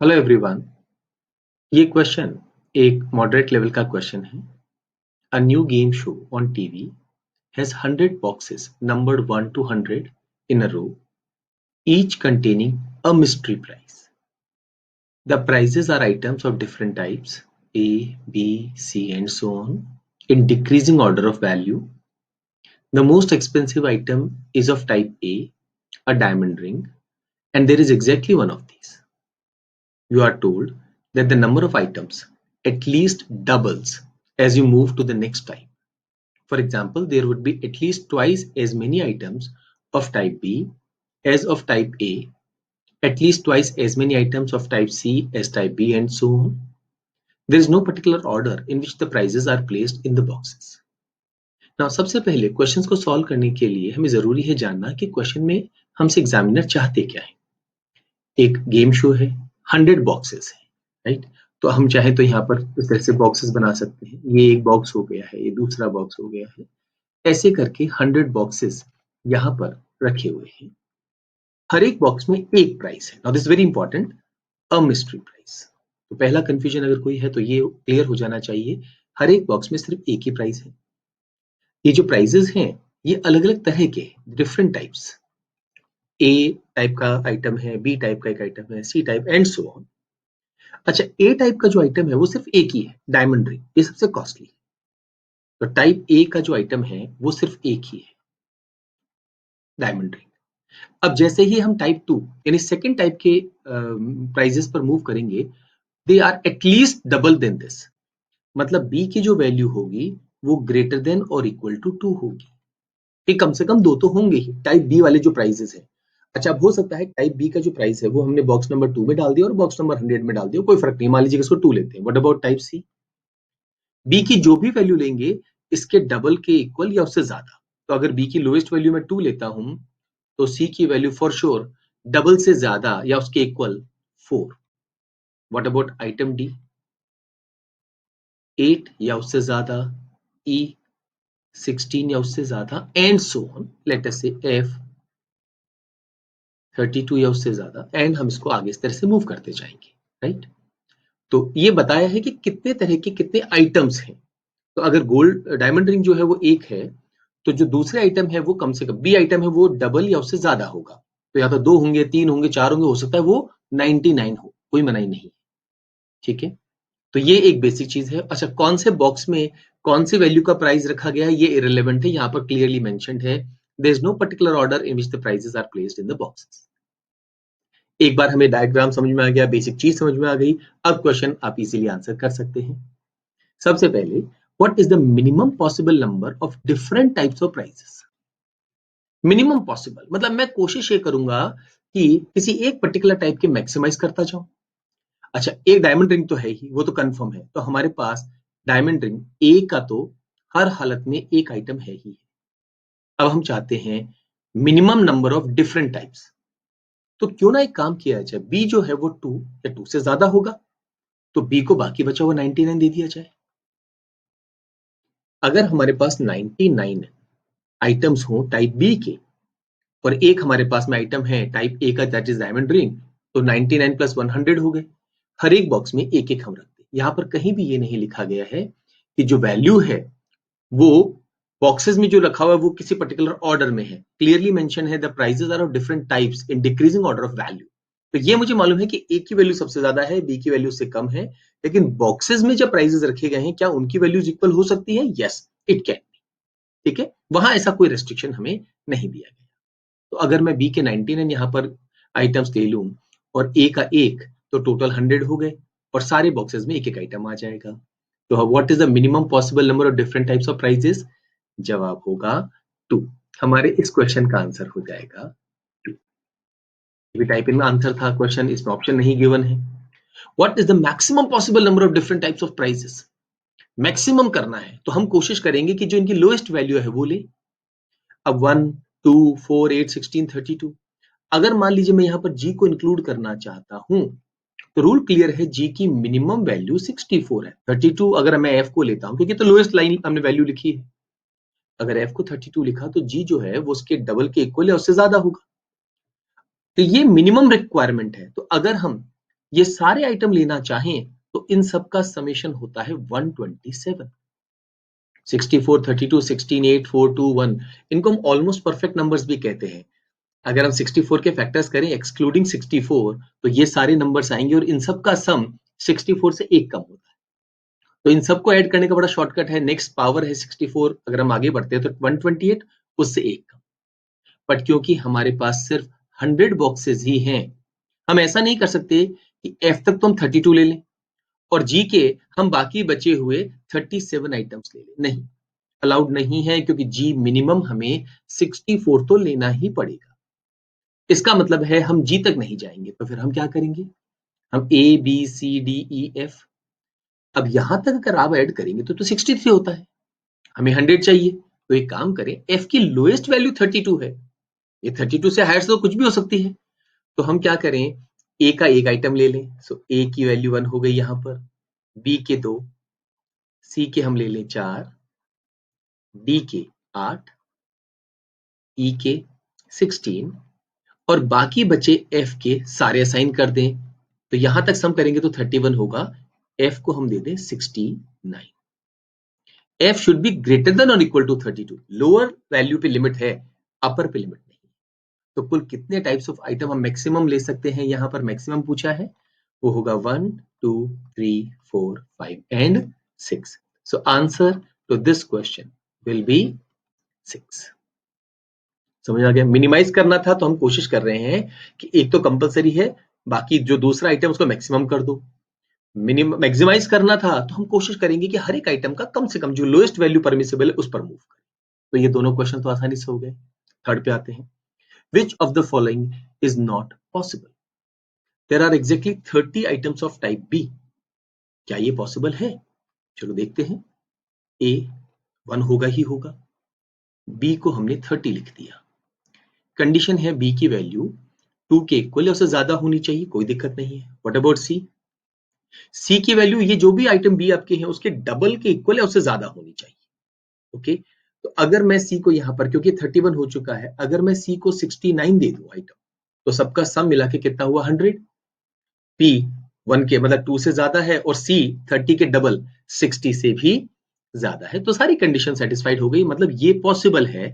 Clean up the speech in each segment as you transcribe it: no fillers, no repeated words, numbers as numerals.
Hello everyone. ये question एक moderate level का क्वेश्चन है। A new game show on TV has 100 boxes numbered 1 to 100 in a row, each containing a mystery prize. The prizes are items of different types A, B, C, and so on in decreasing order of value. The most expensive item is of type a diamond ring, and there is exactly one of these. You are told that the number of items at least doubles as you move to the next type. For example, there would be at least twice as many items of type B as of type A, at least twice as many items of type C as type B, and so on. There is no particular order in which the prizes are placed in the boxes. Now, सबसे पहले questions को solve करने के लिए हमें जरूरी है जानना कि क्वेश्चन में हमसे एग्जामिनर चाहते क्या है। एक गेम शो है, 100 बॉक्सेस है, राइट? तो हम चाहे तो यहाँ पर इस तरह से बॉक्सेस बना सकते हैं। ये एक बॉक्स हो गया है, ये दूसरा बॉक्स हो गया है, ऐसे करके 100 बॉक्सेस यहाँ पर रखे हुए हैं। हर एक बॉक्स में एक प्राइस है। Now this very important, a mystery price. तो पहला कंफ्यूजन अगर कोई है तो ये क्लियर हो जाना चाहिए, हर एक बॉक्स में सिर्फ एक ही प्राइस है। ये जो प्राइजेस हैं ये अलग अलग तरह के हैं, डिफरेंट टाइप्स। ए टाइप का आइटम है, बी टाइप का एक आइटम है, C type and so on. अच्छा, ए टाइप का जो आइटम है वो सिर्फ एक ही है, डायमंड रिंग, ये सबसे कॉस्टली है। तो टाइप ए का जो आइटम है वो सिर्फ एक ही है, डायमंड रिंग। अब जैसे ही हम टाइप 2 यानी सेकंड टाइप के प्राइजेस पर मूव करेंगे, they are at least double than this. मतलब बी की जो वैल्यू होगी वो ग्रेटर देन और इक्वल टू 2 होगी। कि कम से कम दो तो होंगे ही टाइप बी वाले जो प्राइजेस है। अच्छा, अब हो सकता है टाइप बी का जो प्राइस है वो हमने बॉक्स नंबर 2 में डाल दिया और बॉक्स नंबर 100 में डाल दिया, कोई फर्क नहीं, मान लीजिए इसको 2 लेते हैं। What about type C? B की जो भी वैल्यू लेंगे इसके डबल के इक्वल या उससे ज्यादा। तो अगर बी की लोएस्ट वैल्यू में 2 लेता हूं तो सी की वैल्यू फॉर श्योर डबल से ज्यादा या उसके equal 4। What about item D? 8 या उससे ज्यादा, ई 16 या उससे ज्यादा, and so on. Let us से एफ 32 या उससे ज्यादा, एंड हम इसको आगे इस तरह से मूव करते जाएंगे, राइट? तो ये बताया है कि कितने तरह के कितने आइटम्स हैं। तो अगर गोल्ड डायमंड रिंग जो है वो एक है, तो जो दूसरे आइटम है वो कम से कम, बी आइटम है वो डबल या उससे ज्यादा होगा। तो या तो 2 होंगे, 3 होंगे, 4 होंगे, हो सकता है वो 99 हो, कोई मनाही नहीं। ठीक है, तो ये एक बेसिक चीज है। अच्छा, कौन से बॉक्स में कौन सी वैल्यू का प्राइस रखा गया है ये इररिलेवेंट है, यहाँ पर क्लियरली मेंशन्ड है, there is no particular order in which the prices are placed in the boxes. एक बार हमें डायग्राम समझ में आ गया, बेसिक चीज समझ में आ गई, अब क्वेश्चन आप इजीली आंसर कर सकते हैं। सबसे पहले, what is the minimum possible number of different types of prices? Minimum possible मतलब मैं कोशिश ये करूंगा कि किसी एक पर्टिकुलर टाइप के मैक्सिमाइज करता जाऊं। अच्छा, एक डायमंड रिंग तो है ही, वो तो कंफर्म है, तो हमारे पास डायमंड रिंग ए का तो हर हालत में एक आइटम है ही। अब हम चाहते हैं minimum number of different types. तो क्यों ना एक काम किया जाए, बी जो है वो 2 या 2 से ज्यादा होगा, तो बी को बाकी बचा हुआ 99 दे दिया जाए। अगर हमारे पास 99 आइटम्स हो टाइप बी के और एक हमारे पास में आइटम है टाइप ए का, दैट इज डायमंड रिंग, तो 99 प्लस 100 हो गए। हर एक बॉक्स में एक एक हम रखते हैं। यहां पर कहीं भी ये नहीं लिखा गया है कि जो वैल्यू है वो बॉक्सेस में जो रखा हुआ है वो किसी पर्टिकुलर ऑर्डर में है। क्लियरली मेंशन है the prices are of different types in decreasing order of value. तो ये मुझे मालूम है कि ए की वैल्यू सबसे ज्यादा है, बी की वैल्यू से कम है, लेकिन बॉक्सेस में जब प्राइसेस रखे गए हैं क्या उनकी वैल्यूज इक्वल हो सकती है? Yes, it can. ठीक है, वहां ऐसा कोई रेस्ट्रिक्शन हमें नहीं दिया गया। तो अगर मैं बी के 99 यहाँ पर आइटम्स ले लूं और ए का एक, तो टोटल 100 हो गए और सारे बॉक्सेस में एक एक आइटम आ जाएगा। तो what is the minimum possible number of different types of prices? जवाब होगा 2। हमारे इस क्वेश्चन का आंसर हो जाएगा 2। ये टाइप इन आंसर था क्वेश्चन, इसमें ऑप्शन नहीं गिवन है। What is the maximum possible number of different types of prices? Maximum करना है तो हम कोशिश करेंगे कि जो इनकी लोएस्ट वैल्यू है वो ले। अब 1, 2, 4, 8, 16, 32। अगर मान लीजिए मैं यहाँ पर जी को इंक्लूड करना चाहता हूं, तो रूल क्लियर है, जी की मिनिमम वैल्यू 64 है। 32 अगर मैं एफ को लेता हूं, क्योंकि तो लोएस्ट लाइन हमने वैल्यू लिखी है, अगर एफ को 32 लिखा तो जी जो है वो उसके डबल के इक्वल या उससे ज्यादा होगा। तो ये मिनिमम रिक्वायरमेंट है। तो अगर हम ये सारे आइटम लेना चाहें तो इन सब का समेशन होता है 127। 64, 32, 16, 8, 4, 2, 1, इनको हम ऑलमोस्ट परफेक्ट नंबर्स भी कहते हैं। अगर हम 64 के फैक्टर्स करें एक्सक्लूडिंग 64, तो ये सारे नंबर्स आएंगे और इन सब का सम 64 से एक कम होता है। तो इन सबको ऐड करने का बड़ा शॉर्टकट है, नेक्स्ट पावर है 64, अगर हम आगे बढ़ते हैं तो 128, उससे एक कम। बट क्योंकि हमारे पास सिर्फ 100 बॉक्सेस ही हैं, हम ऐसा नहीं कर सकते कि एफ तक तो हम 32 ले लें और जी के हम बाकी बचे हुए 37 आइटम्स ले लें। नहीं, अलाउड नहीं है, क्योंकि जी मिनिमम हमें 64 तो लेना ही पड़ेगा। इसका मतलब है हम जी तक नहीं जाएंगे। तो फिर हम क्या करेंगे, हम A B C D E F, अब यहां तक अगर आप ऐड करेंगे तो 63 होता है, हमें 100 चाहिए। तो एक काम करें, एफ की लोएस्ट वैल्यू 32 है, ये 32 से हायर तो कुछ भी हो सकती है। तो हम क्या करें, ए का एक आइटम ले लें, सो ए की वैल्यू 1 हो गई यहां पर, बी के 2, सी के हम ले लें 4, डी के 8, ई के 16 और बाकी बचे एफ के सारे असाइन कर दें। तो यहां तक सम करेंगे तो 31 होगा, एफ को हम दे दें 69। F should be greater than और इक्वल टू 32, लोअर वैल्यू पे लिमिट है, अपर पे लिमिट नहीं। तो कुल कितने टाइप्स ऑफ आइटम हम मैक्सिमम ले सकते हैं, यहां पर मैक्सिमम पूछा है, वो होगा 1, 2, 3, 4, 5 and 6। So answer to this question will be 6। समझ आ गया? मिनिमाइज करना था तो हम कोशिश कर रहे हैं कि एक तो कंपलसरी है, बाकी जो दूसरा आइटम उसको मैक्सिमम कर दो। मैक्सिमाइज करना था तो हम कोशिश करेंगे कि हर एक आइटम का कम से कम जो लोएस्ट वैल्यू परमिसिबल है उस पर मूव करें। तो ये दोनों क्वेश्चन तो आसानी से हो गए। थर्ड पे आते हैं, which of the following is not possible? There are exactly 30 items of type B. क्या ये पॉसिबल है? चलो देखते हैं। ए 1 होगा ही होगा, बी को हमने 30 लिख दिया, कंडीशन है बी की वैल्यू 2 के इक्वल या उससे ज्यादा होनी चाहिए, कोई दिक्कत नहीं है। What about C? सी की वैल्यू, ये जो भी आइटम बी आपके हैं उसके डबल के इक्वल या उससे ज्यादा होनी चाहिए। ओके, तो अगर मैं सी को यहां पर, क्योंकि 31 हो चुका है, अगर मैं सी को 69 दे दूं आइटम, तो सबका सम मिला के कितना हुआ 100। पी 1 के मतलब 2 से ज्यादा है और सी 30 के डबल 60 से भी ज्यादा है, तो सारी कंडीशन सेटिस्फाइड हो गई, मतलब ये पॉसिबल है।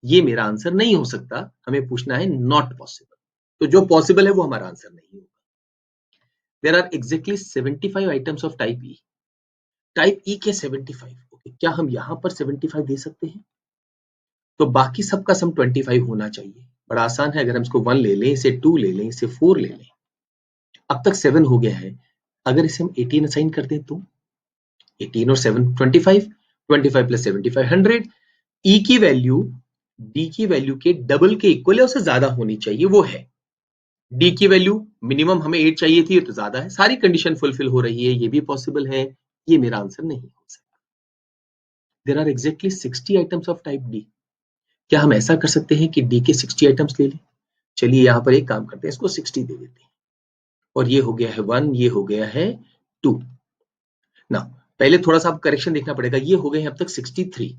ये मेरा आंसर नहीं हो सकता, हमें पूछना है नॉट पॉसिबल। तो जो पॉसिबल है वो हमारा आंसर नहीं होगा। There are exactly 75 items of type E. Type E के 75। ओके, क्या हम यहां पर 75 दे सकते हैं? तो बाकी सबका सम 25 होना चाहिए। बड़ा आसान है, अगर हम इसको 1 ले लें, इसे 2 ले लें, इसे 4 ले लें, अब तक 7 हो गया है। अगर इसे हम 18 असाइन कर दें तो 18 और 7 25, 25 प्लस 75 100। ई की वैल्यू डी की वैल्यू के डबल के इक्वल या उससे ज्यादा होनी चाहिए, वो है। डी की वैल्यू मिनिमम हमें 8 चाहिए थी, तो ज्यादा है, सारी कंडीशन फुलफिल हो रही है, ये भी पॉसिबल है। ये मेरा आंसर नहीं हो सकता। There are exactly 60 items of type D. क्या हम ऐसा कर सकते हैं कि डी के 60 आइटम्स ले लें? चलिए यहां पर एक काम करते हैं, इसको 60 दे देते हैं, और ये हो गया है 1, ये हो गया है 2 ना। पहले थोड़ा सा आप करेक्शन देखना पड़ेगा, ये हो गए हैं अब तक 63,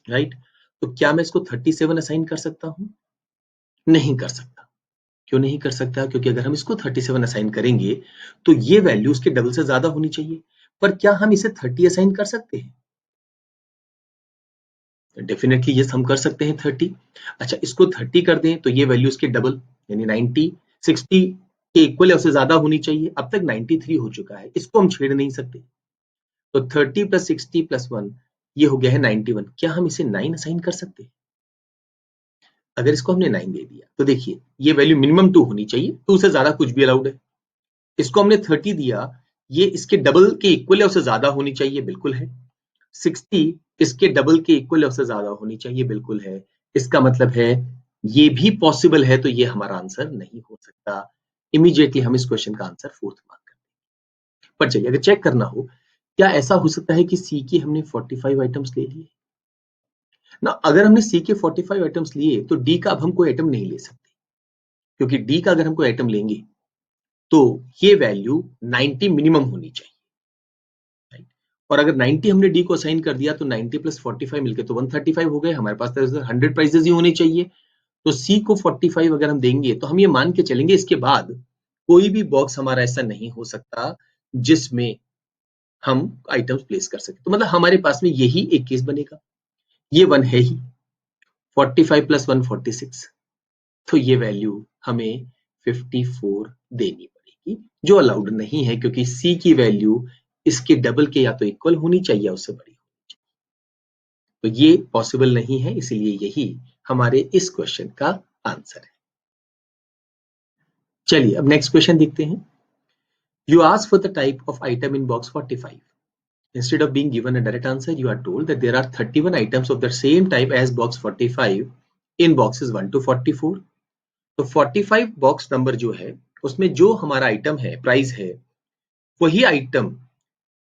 राइट? तो क्या मैं इसको 37 असाइन कर सकता हूं? नहीं कर सकता। क्यों नहीं कर सकता? क्योंकि अगर हम इसको 37 असाइन करेंगे तो ये वैल्यू उसके डबल से ज्यादा होनी चाहिए। पर क्या हम इसे 30 असाइन कर सकते हैं? डेफिनेटली यस, हम कर सकते हैं 30। अच्छा, इसको 30 कर दें तो ये वैल्यू इसके डबल यानी 90, 60 के इक्वल या उससे ज्यादा होनी चाहिए। अब तक 93 हो चुका है, इसको हम छेड़ नहीं सकते। तो 30 प्लस 60 प्लस 1, ये हो गया है 91। क्या हम इसे 9 असाइन कर सकते हैं? अगर इसको हमने 9 दे दिया तो देखिए ये वैल्यू मिनिमम 2 होनी चाहिए, 2 से ज्यादा कुछ भी अलाउड है। इसको हमने 30 दिया, ये इसके डबल के इक्वल या उससे ज्यादा होनी चाहिए, बिल्कुल है। 60 इसके डबल के इक्वल या उससे ज्यादा होनी चाहिए, बिल्कुल है। इसका मतलब है ये भी पॉसिबल है, तो ये हमारा आंसर नहीं हो सकता। इमीडिएटली हम इस क्वेश्चन का आंसर फोर्थ मार्क करें। पर चलिए, अगर चेक करना हो, क्या ऐसा हो सकता है कि सी के हमने 45 आइटम्स ले लिए ना? अगर हमने सी के 45 आइटम्स लिए तो डी का अब हम कोई आइटम नहीं ले सकते, क्योंकि डी का अगर हम कोई आइटम लेंगे तो ये वैल्यू 90 मिनिमम होनी चाहिए, राइट? और अगर 90 हमने डी को असाइन कर दिया तो 90 प्लस 45 मिलके तो 135 हो गए। हमारे पास तो 100 प्राइजेस ही होने चाहिए। तो सी को 45 अगर हम देंगे तो हम ये मान के चलेंगे इसके बाद कोई भी बॉक्स हमारा ऐसा नहीं हो सकता जिसमें हम आइटम्स प्लेस कर सके। तो मतलब हमारे पास में यही एक केस बनेगा। ये 1 है ही, 45 प्लस 1 46, तो ये वैल्यू हमें 54 देनी पड़ेगी, जो अलाउड नहीं है क्योंकि सी की वैल्यू इसके डबल के या तो इक्वल होनी चाहिए या उससे बड़ी होनी चाहिए। तो ये पॉसिबल नहीं है, इसीलिए यही हमारे इस क्वेश्चन का आंसर है। चलिए अब नेक्स्ट क्वेश्चन देखते हैं। You ask for the type of item in box 45. Instead of being given a direct answer, you are told that there are 31 items of the same type as box 45 in boxes 1 to 44. तो 45 box number जो है उसमें जो हमारा item है, price है, वही item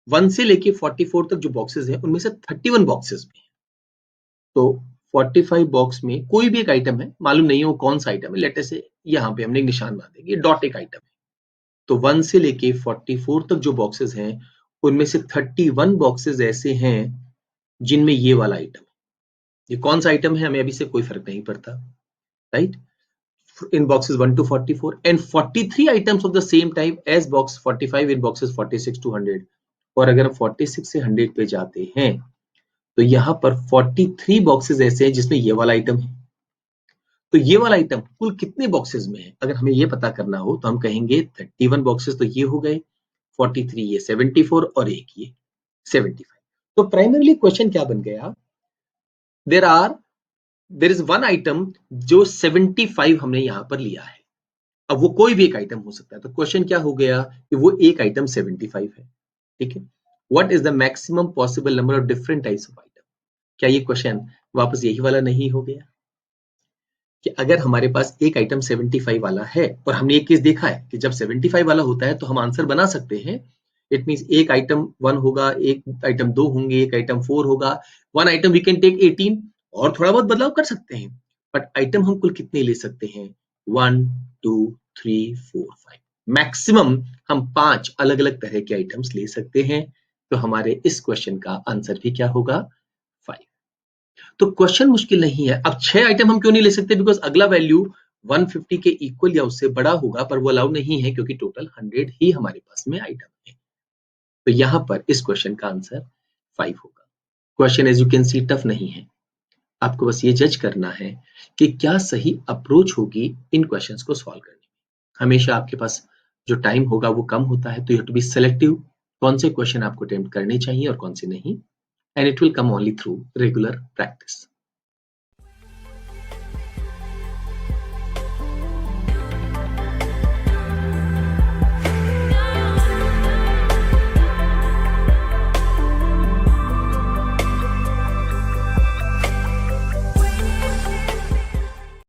1 से लेके 44 तक जो बॉक्सेस हैं उनमें से 31 बॉक्सेस में है। तो 45 बॉक्स में कोई भी एक आइटम है, मालूम नहीं है वो कौन सा आइटम है, लेट अस से यहाँ पे हमने एक निशान बांध देंगे, डॉट एक आइटम है। तो 1 से लेके 44 तक जो बॉक्सेस हैं उनमें से 31 बॉक्सेस ऐसे हैं जिनमें ये वाला आइटम है। ये कौन सा आइटम है हमें अभी से कोई फर्क नहीं पड़ता, right? In boxes 1 to 44 and 43 items of the same type as box 45 in boxes 46 to 100। और अगर हम 46 से 100 पे जाते हैं तो यहाँ पर 43 बॉक्सेस ऐसे हैं जिसमें ये वाला आइटम है। तो ये वाला आइटम कुल कितने बॉक्सेस में है अगर हमें ये पता करना हो तो हम कहेंगे 31 बॉक्सेस तो ये हो गए, 43 ये 74 और एक ये 75। तो प्राइमरीली क्वेश्चन क्या बन गया, देर इज वन आइटम जो 75 हमने यहां पर लिया है। अब वो कोई भी एक आइटम हो सकता है, तो क्वेश्चन क्या हो गया कि वो एक आइटम 75 है, ठीक है। What is the maximum possible number of different types of item. क्या ये क्वेश्चन वापस यही वाला नहीं हो गया कि अगर हमारे पास एक आइटम 75 वाला है और हमने एक केस देखा है कि जब 75 वाला होता है तो हम आंसर बना सकते हैं। इट मींस एक आइटम 1 होगा, एक आइटम 2 होंगे, एक आइटम 4 होगा, one item we can take 18 और थोड़ा बहुत बदलाव कर सकते हैं। बट आइटम हम कुल कितने ले सकते हैं, 1 2 3 4 5, मैक्सिमम हम 5 अलग अलग तरह के आइटम्स ले सकते हैं। तो हमारे इस क्वेश्चन का आंसर भी क्या होगा, 5। तो क्वेश्चन मुश्किल नहीं है। अब 6 आइटम हम क्यों नहीं ले सकते, बिकॉज अगला वैल्यू 150 के इक्वल या उससे बड़ा होगा, पर वो अलाउ नहीं है क्योंकि टोटल 100 ही हमारे पास में आइटम है। तो यहां पर इस क्वेश्चन का आंसर 5 होगा। Question as you can see tough नहीं है, आपको बस ये जज करना है कि क्या सही अप्रोच होगी इन क्वेश्चंस को सॉल्व करने में। हमेशा आपके पास जो टाइम होगा वो कम होता है, तो you have to be selective, कौन से क्वेश्चन आपको अटेम्प्ट करने चाहिए और कौन से नहीं, and it will come only through regular practice.